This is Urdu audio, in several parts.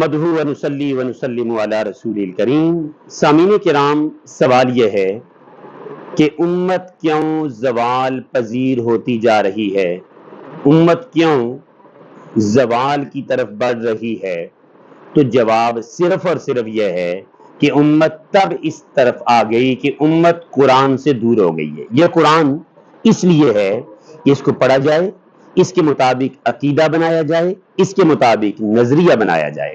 مدہو ونصلی ونسلم علی رسول الکریم۔ سامعین کرام، سوال یہ ہے کہ امت کیوں زوال پذیر ہوتی جا رہی ہے؟ امت کیوں زوال کی طرف بڑھ رہی ہے؟ تو جواب صرف اور صرف یہ ہے کہ امت تب اس طرف آ گئی کہ امت قرآن سے دور ہو گئی ہے۔ یہ قرآن اس لیے ہے کہ اس کو پڑھا جائے، اس کے مطابق عقیدہ بنایا جائے، اس کے مطابق نظریہ بنایا جائے،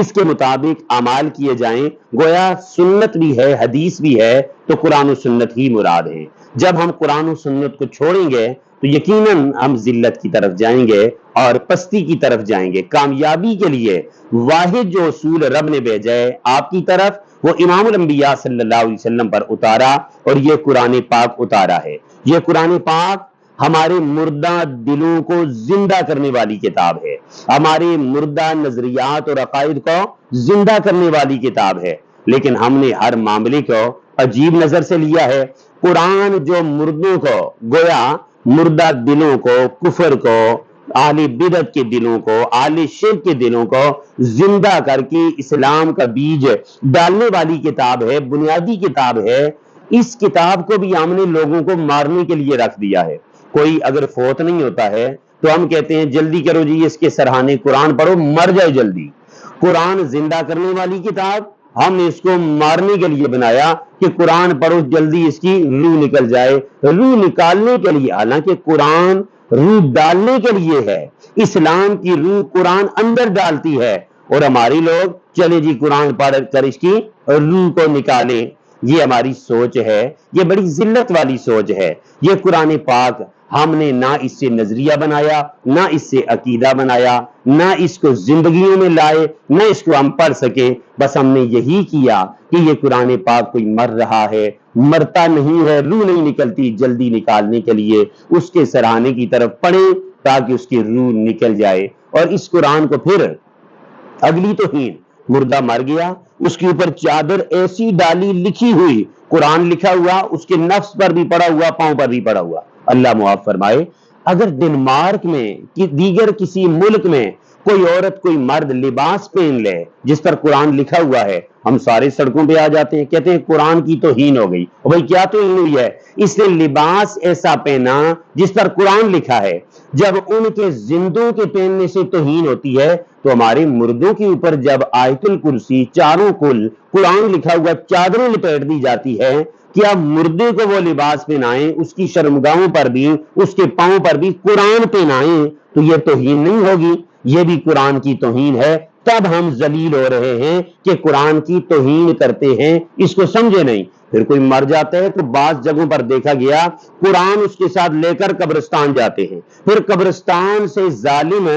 اس کے مطابق اعمال کیے جائیں۔ گویا سنت بھی ہے، حدیث بھی ہے، تو قرآن و سنت ہی مراد ہے۔ جب ہم قرآن و سنت کو چھوڑیں گے تو یقیناً ہم ذلت کی طرف جائیں گے اور پستی کی طرف جائیں گے۔ کامیابی کے لیے واحد جو اصول رب نے بھیجا ہے آپ کی طرف، وہ امام الانبیاء صلی اللہ علیہ وسلم پر اتارا، اور یہ قرآن پاک اتارا ہے۔ یہ قرآن پاک ہمارے مردہ دلوں کو زندہ کرنے والی کتاب ہے، ہمارے مردہ نظریات اور عقائد کو زندہ کرنے والی کتاب ہے، لیکن ہم نے ہر معاملے کو عجیب نظر سے لیا ہے۔ قرآن جو مردوں کو، گویا مردہ دلوں کو، کفر کو، اہل بدعت کے دلوں کو، اہل شرک کے دلوں کو زندہ کر کے اسلام کا بیج ڈالنے والی کتاب ہے، بنیادی کتاب ہے۔ اس کتاب کو بھی ہم نے لوگوں کو مارنے کے لیے رکھ دیا ہے۔ کوئی اگر فوت نہیں ہوتا ہے تو ہم کہتے ہیں جلدی کرو جی، اس کے سرہانے قرآن پڑھو، مر جائے جلدی۔ قرآن زندہ کرنے والی کتاب، ہم نے اس کو مارنے کے لیے بنایا کہ قرآن پڑھو جلدی اس کی روح نکل جائے۔ روح نکالنے کے لیے، حالانکہ قرآن روح ڈالنے کے لیے ہے، اسلام کی روح قرآن اندر ڈالتی ہے، اور ہماری لوگ چلے جی قرآن پڑھ کر اس کی روح کو نکالیں۔ یہ ہماری سوچ ہے، یہ بڑی ذلت والی سوچ ہے۔ یہ قرآن پاک ہم نے نہ اس سے نظریہ بنایا، نہ اس سے عقیدہ بنایا، نہ اس کو زندگیوں میں لائے، نہ اس کو ہم پڑھ سکے۔ بس ہم نے یہی کیا کہ یہ قرآن پاک کوئی مر رہا ہے، مرتا نہیں ہے، روح نہیں نکلتی، جلدی نکالنے کے لیے اس کے سراہنے کی طرف پڑھیں تاکہ اس کی روح نکل جائے۔ اور اس قرآن کو پھر اگلی توہین، مردہ مر گیا، اس کے اوپر چادر ایسی ڈالی، لکھی ہوئی قرآن لکھا ہوا، اس کے نفس پر بھی پڑا ہوا، پاؤں پر بھی پڑا ہوا۔ اللہ معاف فرمائے، اگر ڈنمارک میں دیگر کسی ملک میں کوئی عورت، کوئی مرد لباس پہن لے جس پر قرآن لکھا ہوا ہے، ہم سارے سڑکوں پہ آ جاتے ہیں، کہتے ہیں قرآن کی توہین ہو گئی۔ اور بھائی کیا توہین ہوئی ہے؟ اس نے لباس ایسا پہنا جس پر قرآن لکھا ہے۔ جب ان کے زندوں کے پہننے سے توہین ہوتی ہے تو ہمارے مردوں کے اوپر جب آیت الکرسی، چاروں کل قرآن لکھا ہوا چادریں لپیٹ دی جاتی ہے، کیا مردے کو وہ لباس پہنائیں، اس کی شرمگاہوں پر بھی، اس کے پاؤں پر بھی قرآن پہنائیں، تو یہ توہین نہیں ہوگی؟ یہ بھی قرآن کی توہین ہے۔ تب ہم ذلیل ہو رہے ہیں کہ قرآن کی توہین کرتے ہیں، اس کو سمجھے نہیں۔ پھر کوئی مر جاتا ہے تو بعض جگہوں پر دیکھا گیا قرآن اس کے ساتھ لے کر قبرستان جاتے ہیں، پھر قبرستان سے ظالم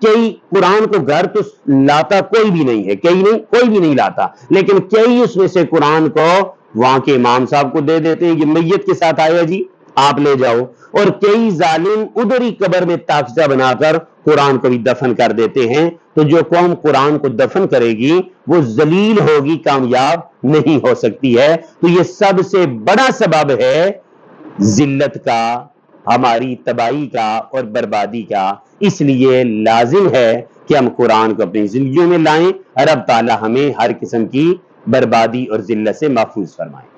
کئی قرآن کو گھر تو لاتا کوئی بھی نہیں ہے، کوئی بھی نہیں لاتا، لیکن کئی اس میں سے قرآن کو وہاں کے امام صاحب کو دے دیتے ہیں، یہ میت کے ساتھ آیا جی آپ لے جاؤ، اور کئی ظالم ادھر ہی قبر میں تاخچہ بنا کر قرآن کو بھی دفن کر دیتے ہیں۔ تو جو قوم قرآن کو دفن کرے گی وہ ذلیل ہوگی، کامیاب نہیں ہو سکتی ہے۔ تو یہ سب سے بڑا سبب ہے ذلت کا، ہماری تباہی کا اور بربادی کا۔ اس لیے لازم ہے کہ ہم قرآن کو اپنی زندگیوں میں لائیں، رب تعالی ہمیں ہر قسم کی بربادی اور ذلت سے محفوظ فرمائے۔